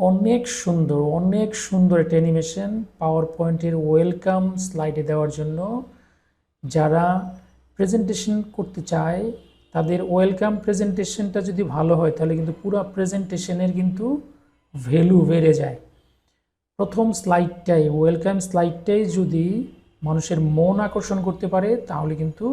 অনেক সুন্দর একটা অ্যানিমেশন পাওয়ার পয়েন্টের ওয়েলকাম স্লাইডে দেওয়ার জন্য। যারা প্রেজেন্টেশন করতে চায় তাদের ওয়েলকাম প্রেজেন্টেশনটা যদি ভালো হয় তাহলে কিন্তু পুরো প্রেজেন্টেশনের কিন্তু ভ্যালু বেড়ে যায়। প্রথম স্লাইডটাই ওয়েলকাম স্লাইডটাই যদি মানুষের মন আকর্ষণ করতে পারে তাহলে কিন্তু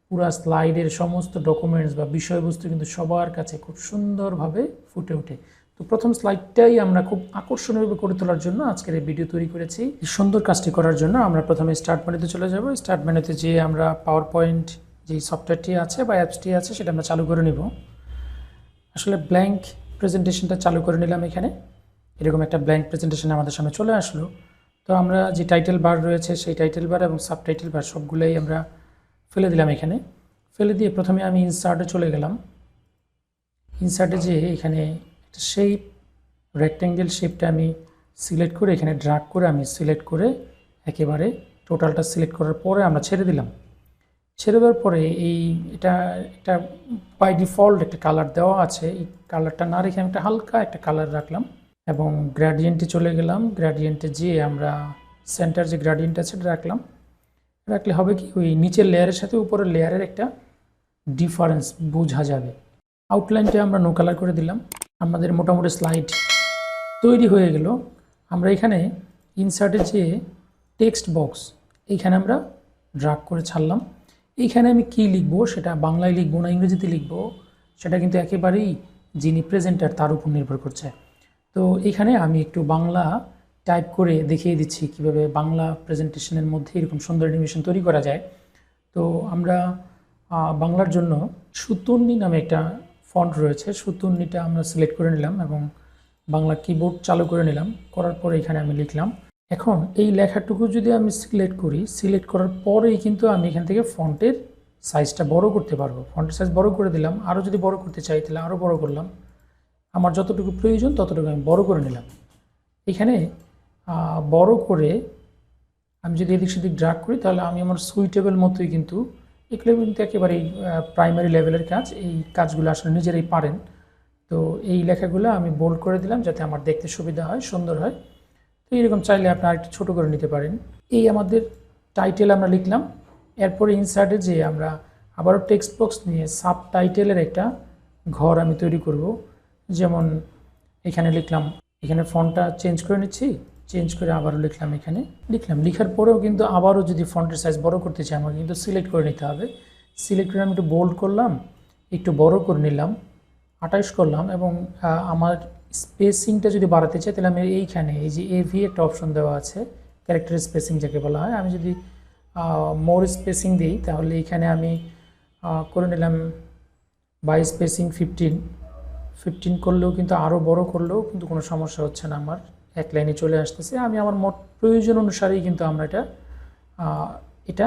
পুরো স্লাইডের সমস্ত ডকুমেন্টস বা বিষয়বস্তু কিন্তু সবার কাছে খুব সুন্দরভাবে ফুটে ওঠে। তো প্রথম স্লাইডটাই আমরা খুব আকর্ষণীয়ভাবে করে তোলার জন্য আজকের এই ভিডিও তৈরি করেছি। এই সুন্দর কাজটি করার জন্য আমরা প্রথমে স্টার্ট মেনুতে চলে যাব। স্টার্ট মেনুতে যেয়ে আমরা পাওয়ার পয়েন্ট যে সফটওয়্যারটি আছে বা অ্যাপসটি আছে সেটা আমরা চালু করে নেব। আসলে ব্ল্যাঙ্ক প্রেজেন্টেশনটা চালু করে নিলাম। এখানে এরকম একটা ব্ল্যাঙ্ক প্রেজেন্টেশন আমাদের সামনে চলে আসলো। তো আমরা যে টাইটেল বার রয়েছে সেই টাইটেল বার এবং সাবটাইটেল বার সবগুলোই আমরা ফেলে দিলাম। এখানে ফেলে দিয়ে প্রথমে আমি ইনসার্টে চলে গেলাম। ইনসার্টে যেয়ে এখানে একটা শেপ রেক্ট্যাঙ্গেল শেপটা আমি সিলেক্ট করে এখানে ড্র্যাগ করে আমি সিলেক্ট করে একেবারে টোটালটা সিলেক্ট করার পরে আমরা ছেড়ে দিলাম। ছেড়ে দেওয়ার পরে এটা বাই ডিফল্ট একটা কালার দেওয়া আছে। এই কালারটা না রেখে আমি একটা হালকা একটা কালার রাখলাম এবং গ্রেডিয়েন্টে চলে গেলাম। গ্রেডিয়েন্টে যেয়ে আমরা সেন্টার যে গ্রেডিয়েন্ট আছে এটা রাখলে হবে কি ওই নিচের লেয়ারের সাথে উপরের লেয়ারের একটা ডিফারেন্স বোঝা যাবে। আউটলাইনটা আমরা নো কালার করে দিলাম। আমাদের মোটামুটি স্লাইড তৈরি হয়ে গেল। আমরা এখানে ইনসার্টে যে টেক্সট বক্স এইখানে আমরা ড্র্যাগ করে ছাড়লাম। এইখানে আমি কি লিখবো সেটা বাংলায় লিখবো না ইংরেজিতে লিখবো সেটা কিন্তু একেবারেই যিনি প্রেজেন্টার তার উপর নির্ভর করছে। তো এখানে আমি একটু বাংলা টাইপ করে দেখিয়ে দিচ্ছি কিভাবে বাংলা প্রেজেন্টেশনের মধ্যে এরকম সুন্দর অ্যানিমেশন তৈরি করা যায়। তো আমরা বাংলার জন্য সুতন্নি নামে একটা ফন্ট রয়েছে, সুতন্নিটা আমরা সিলেক্ট করে নিলাম এবং বাংলা কিবোর্ড চালু করে নিলাম। করার পরে এখানে আমি লিখলাম। এখন এই লেখাটুকু যদি আমি সিলেক্ট করি, সিলেক্ট করার পরেই কিন্তু আমি এখান থেকে ফন্টের সাইজটা বড় করতে পারবো। ফন্টের সাইজ বড় করে দিলাম। আরও যদি বড় করতে চাই তাহলে আরও বড় করলাম। আমার যতটুকু প্রয়োজন ততটুকু আমি বড় করে নিলাম। এখানে বড় করে আমি যদি এদিক সেদিক ড্র্যাগ করি তাহলে আমি আমার সুইটেবল মতোই কিন্তু এগুলো কিন্তু একেবারেই প্রাইমারি লেভেলের কাজ। এই কাজগুলো আসলে নিজেরাই পারেন। তো এই লেখাগুলো আমি বোল্ড করে দিলাম যাতে আমার দেখতে সুবিধা হয়, সুন্দর হয়। তো এইরকম চাইলে আপনি আরেকটু ছোটো করে নিতে পারেন। এই আমাদের টাইটেল আমরা লিখলাম। এরপরে ইনসার্টে যে আমরা আবারও টেক্সট বক্স নিয়ে সাব টাইটেলের একটা ঘর আমি তৈরি করব। যেমন এখানে লিখলাম, এখানে ফন্টটা চেঞ্জ করে নিচ্ছি, চেঞ্জ করে আবারও লিখলাম। এখানে লিখার পরেও কিন্তু আবারও যদি ফন্টের সাইজ বড় করতে চাই আমাকে কিন্তু সিলেক্ট করে নিতে হবে। সিলেক্ট করে আমি একটু বোল্ড করলাম, একটু বড় করে নিলাম, 28 করলাম এবং আমার স্পেসিংটা যদি বাড়াতে চাই তাহলে আমি এইখানে এই যে এভি একটা অপশন দেওয়া আছে, ক্যারেক্টার স্পেসিং যাকে বলা হয়। আমি যদি মোর স্পেসিং দিই তাহলে এইখানে আমি করে নিলাম বাই স্পেসিং 15 করলেও কিন্তু আরও বড় করলেও কিন্তু কোনো সমস্যা হচ্ছে না। আমার এক লাইনে চলে আসতেছে। আমি আমার মোট প্রয়োজন অনুসারেই কিন্তু আমরা এটা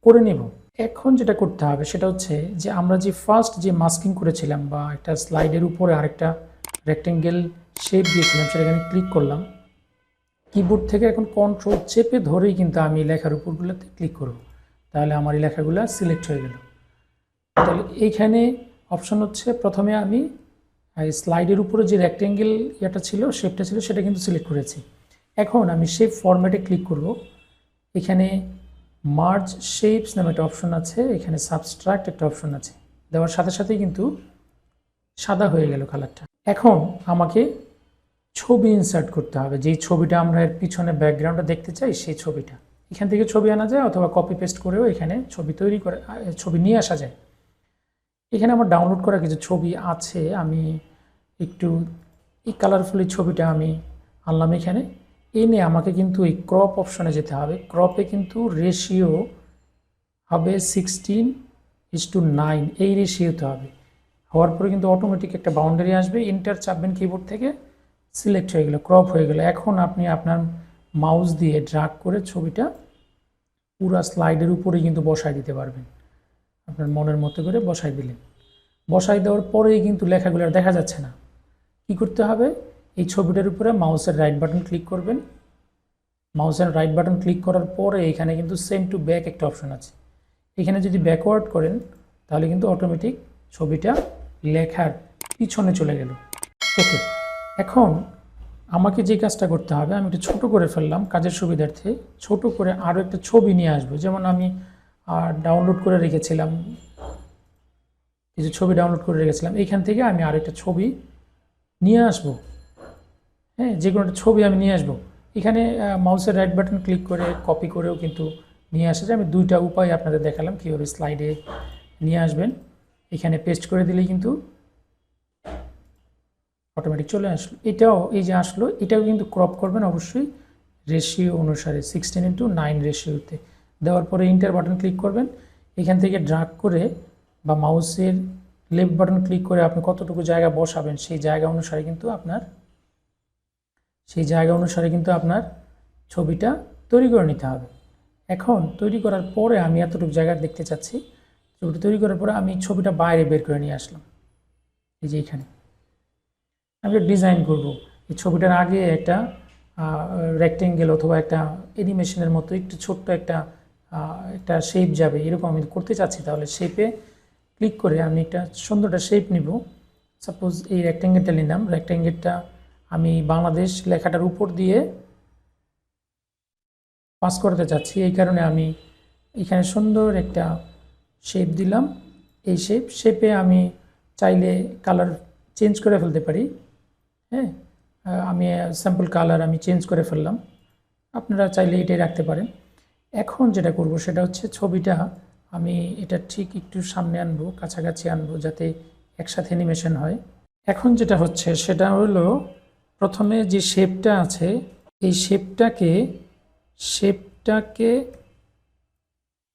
করে নেব। এখন যেটা করতে হবে সেটা হচ্ছে যে আমরা যে ফার্স্ট যে মাস্কিং করেছিলাম বা একটা স্লাইডের উপরে আরেকটা রেক্ট্যাঙ্গেল শেপ দিয়েছিলাম সেটা এখানে ক্লিক করলাম। কিবোর্ড থেকে এখন কন্ট্রোল চেপে ধরেই কিন্তু আমি লেখার উপরগুলোতে ক্লিক করব। তাহলে আমার এই লেখাগুলো সিলেক্ট হয়ে গেল। তাহলে এইখানে অপশন হচ্ছে প্রথমে আমি স্লাইডের উপরে যে রেক্ট্যাঙ্গেল শেপটা ছিল সেটা কিন্তু সিলেক্ট করেছি। এখন আমি শেপ ফরম্যাটে ক্লিক করব। এখানে মার্জ শেপস নামে একটা অপশন আছে, এখানে সাবস্ট্রাক্ট একটা অপশন আছে। দেওয়ার সাথে সাথেই কিন্তু সাদা হয়ে গেল কালারটা। এখন আমাকে ছবি ইনসার্ট করতে হবে। যেই ছবিটা আমরা এর পিছনে ব্যাকগ্রাউন্ডটা দেখতে চাই সেই ছবিটা এখান থেকে ছবি আনা যায় অথবা কপি পেস্ট করেও এখানে ছবি নিয়ে আসা যায়। এখানে আমার ডাউনলোড করা কিছু ছবি আছে। আমি একটু এই কালারফুল ছবিটা আমি আনলাম। এখানে এনে আমাকে কিন্তু এই ক্রপ অপশনে যেতে হবে। ক্রপে কিন্তু রেশিও হবে 16:9, এই রেশিওতে হবে। হওয়ার পরে কিন্তু অটোমেটিক একটা বাউন্ডারি আসবে। এন্টার চাপবেন কিবোর্ড থেকে, সিলেক্ট হয়ে গেল, ক্রপ হয়ে গেল। এখন আপনি আপনার মাউস দিয়ে ড্র্যাগ করে ছবিটা পুরো স্লাইডের উপরে কিন্তু বসায় দিতে পারবেন। আপনার মনের মতো করে বসাই দিলেন। বসাই দেওয়ার পরেই কিন্তু লেখাগুলো আর দেখা যাচ্ছে না। কি করতে হবে, এই ছবিটার উপরে মাউসের রাইট বাটন ক্লিক করবেন। মাউসের রাইট বাটন ক্লিক করার পরে এখানে কিন্তু সেন্ড টু ব্যাক একটা অপশন আছে। এখানে যদি ব্যাকওয়ার্ড করেন তাহলে কিন্তু অটোমেটিক ছবিটা লেখার পিছনে চলে গেল। ওকে, এখন আমাকে যে কাজটা করতে হবে, আমি একটু ছোট করে ফেললাম কাজের সুবিধার্থে, ছোট করে আরও একটা ছবি নিয়ে আসবো। যেমন আমি ডাউনলোড করে রেখেছিলাম, কিছু ছবি ডাউনলোড করে রেখেছিলাম, এইখান থেকে আমি আরেকটা ছবি নিয়ে আসবো। হ্যাঁ, যে কোনো একটা ছবি আমি নিয়ে আসবো। এখানে মাউসের রাইট বাটন ক্লিক করে কপি করেও কিন্তু নিয়ে আসা যায়। আমি দুইটা উপায় আপনাদের দেখালাম কীভাবে স্লাইডে নিয়ে আসবেন। এখানে পেস্ট করে দিলেই কিন্তু অটোমেটিক চলে আসলো। এটাও এই যে আসলো, এটাও কিন্তু ক্রপ করবেন অবশ্যই রেশিও অনুসারে 16:9 রেশিওতে। দেওয়ার পরে ইন্টার বাটন ক্লিক করবেন। এখান থেকে ড্রাগ করে বা মাউসের লেফট বাটন ক্লিক করে আপনি কতটুকু জায়গা বসাবেন সেই জায়গা অনুসারে কিন্তু আপনার ছবিটা তৈরি করে নিতে হবে। এখন তৈরি করার পরে আমি এতটুকু জায়গা দেখতে চাচ্ছি। ছবিটা তৈরি করার পরে আমি ছবিটা বাইরে বের করে নিয়ে আসলাম। এই যে এখানে আমি ডিজাইন করব। এই ছবিটার আগে একটা রেক্টেঙ্গেল অথবা একটা অ্যানিমেশনের মতো একটু ছোট্ট একটা শেপ যাবে, এরকম আমি করতে চাচ্ছি। তাহলে শেপে ক্লিক করে আমি একটা সুন্দরটা শেপ নিব। সাপোজ এই রেক্টেঙ্গেলটা নিলাম। রেক্টেঙ্গেলটা আমি বাংলাদেশ লেখাটার উপর দিয়ে পাস করতে চাচ্ছি, এই কারণে আমি এখানে সুন্দর একটা শেপ দিলাম। এই শেপে আমি চাইলে কালার চেঞ্জ করে ফেলতে পারি। হ্যাঁ, আমি স্যাম্পল কালার আমি চেঞ্জ করে ফেললাম, আপনারা চাইলে এটাই রাখতে পারেন। এখন যেটা করব সেটা হচ্ছে ছবিটা আমি এটা ঠিক একটু সামনে আনবো, কাছাকাছি আনবো, যাতে একসাথে অ্যানিমেশন হয়। এখন যেটা হচ্ছে সেটা হলো প্রথমে যে শেপটা আছে এই শেপটাকে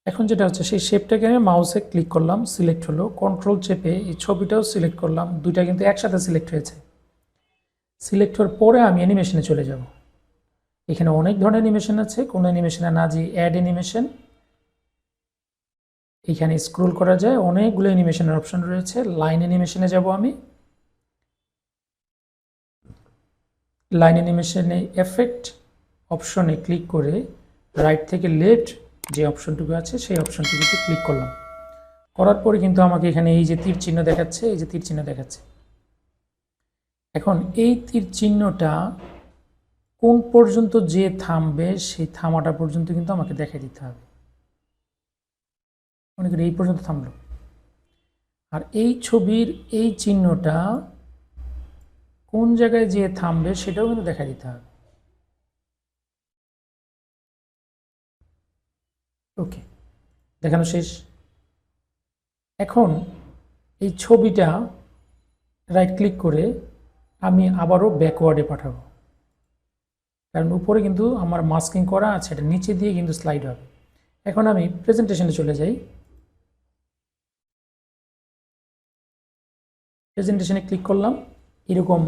এখন যেটা হচ্ছে সেই শেপটাকে আমি মাউসে ক্লিক করলাম, সিলেক্ট হলো, কন্ট্রোল চেপে এই ছবিটাও সিলেক্ট করলাম। দুইটা কিন্তু একসাথে সিলেক্ট হয়েছে। সিলেক্ট হওয়ার পরে আমি অ্যানিমেশনে চলে যাব। এখানে অনেক ধরনের অ্যানিমেশন আছে, কোনো অ্যানিমেশনে না যে অ্যাড অ্যানিমেশন, এখানে স্ক্রল করা যায়, অনেকগুলো অ্যানিমেশনের অপশন রয়েছে। লাইন অ্যানিমেশনে যাব আমি। লাইন অ্যানিমেশনে এফেক্ট অপশনে ক্লিক করে রাইট থেকে লেফট যে অপশনটুকু আছে সেই অপশনটুকুতে ক্লিক করলাম। করার পরে কিন্তু আমাকে এখানে এই যে তীর চিহ্ন দেখাচ্ছে, এখন এই তীর চিহ্নটা কোন পর্যন্ত যে থামবে সেই থামাটা পর্যন্ত কিন্তু আমাকে দেখাই দিতে হবে। মনে করি এই পর্যন্ত থামলো, আর এই ছবির এই চিহ্নটা কোন জায়গায় যে থামবে সেটাও কিন্তু দেখা দিতে হবে। ওকে, দেখানো শেষ। এখন এই ছবিটা রাইট ক্লিক করে আমি আবারও ব্যাকওয়ার্ডে পাঠাবো, কারণ উপরে কিন্তু আমার মাস্কিং করা আছে, এটা নিচে দিয়ে কিন্তু স্লাইড হবে। এখন আমি প্রেজেন্টেশনে চলে যাই। প্রেজেন্টেশনে ক্লিক করলাম। এরকম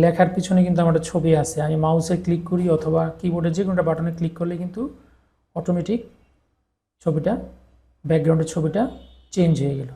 লেখার পিছনে কিন্তু আমার একটা ছবি আছে। আমি মাউসে ক্লিক করি অথবা কিবোর্ডে যে কোনোটা বাটনে ক্লিক করলে কিন্তু অটোমেটিক ছবিটা, ব্যাকগ্রাউন্ডের ছবিটা চেঞ্জ হয়ে গেল।